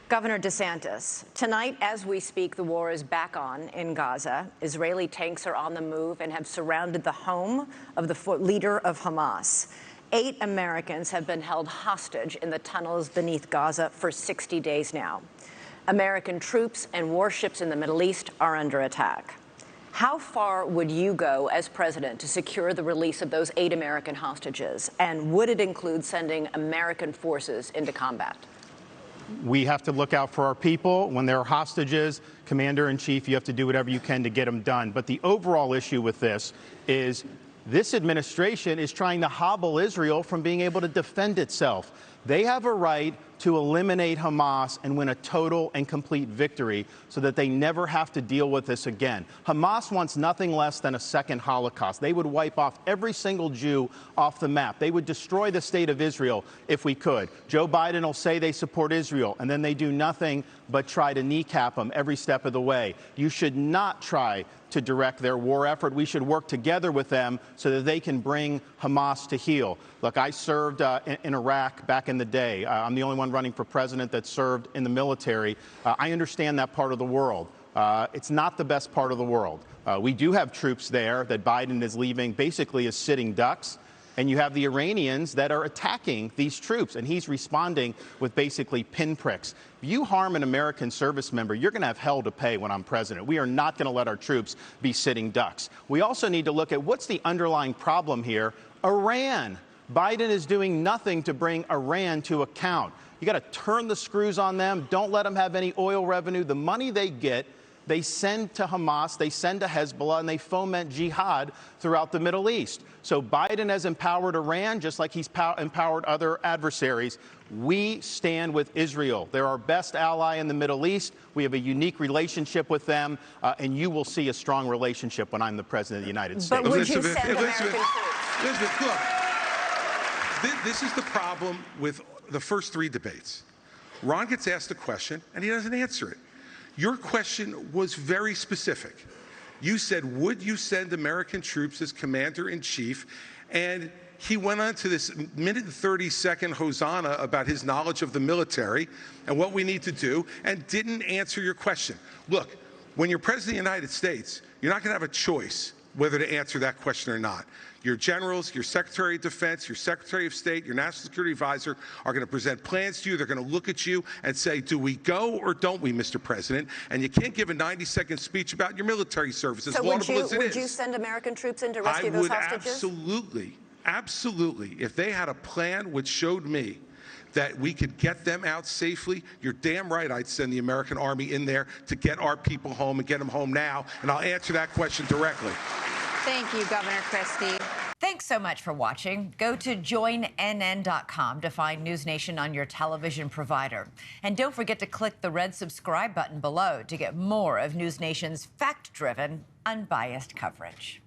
Governor DeSantis, tonight as we speak, the war is back on in Gaza. Israeli tanks are on the move and have surrounded the home of the leader of Hamas. 8 Americans have been held hostage in the tunnels beneath Gaza for 60 days now. American troops and warships in the Middle East are under attack. How far would you go as president to secure the release of those 8 American hostages? And would it include sending American forces into combat? We have to look out for our people. When there are hostages, Commander-in-Chief, you have to do whatever you can to get them done. But the overall issue with this is this administration is trying to hobble Israel from being able to defend itself. They have a right to eliminate Hamas and win a total and complete victory so that they never have to deal with this again. Hamas wants nothing less than a second Holocaust. They would wipe off every single Jew off the map. They would destroy the state of Israel if we could. Joe Biden will say they support Israel, and then they do nothing but try to kneecap them every step of the way. You should not try to direct their war effort. We should work together with them so that they can bring Hamas to heel. Look, I served in Iraq back in the day. I'm the only one running for president that served in the military. I understand that part of the world. It's not the best part of the world. We do have troops there that Biden is leaving basically as sitting ducks. And you have the Iranians that are attacking these troops, and he's responding with basically pinpricks. If you harm an American service member, you're going to have hell to pay when I'm president. We are not going to let our troops be sitting ducks. We also need to look at what's the underlying problem here. Iran. Biden is doing nothing to bring Iran to account. You got to turn the screws on them. Don't let them have any oil revenue. The money they get, they send to Hamas, they send to Hezbollah, and they foment jihad throughout the Middle East. So Biden has empowered Iran just like he's empowered other adversaries. We stand with Israel. They're our best ally in the Middle East. We have a unique relationship with them, and you will see a strong relationship when I'm the president of the United States. But would you send American troops? Elizabeth, look, this is the problem with the first 3 debates. Ron gets asked a question, and he doesn't answer it. Your question was very specific. You said, would you send American troops as commander-in-chief? And he went on to this minute and 30-second hosanna about his knowledge of the military and what we need to do, and didn't answer your question. Look, when you're president of the United States, you're not going to have a choice whether to answer that question or not. Your generals, your Secretary of Defense, your Secretary of State, your National Security Advisor are going to present plans to you. They're going to look at you and say, do we go or don't we, Mr. President? And you can't give a 90-second speech about your military service, as laudable as it is. Would you send American troops in to rescue those hostages? Absolutely. If they had a plan which showed me that we could get them out safely, you're damn right I'd send the American Army in there to get our people home and get them home now. And I'll answer that question directly. Thank you, Governor Christie. Thanks so much for watching. Go to joinnn.com to find NewsNation on your television provider. And don't forget to click the red subscribe button below to get more of NewsNation's fact-driven, unbiased coverage.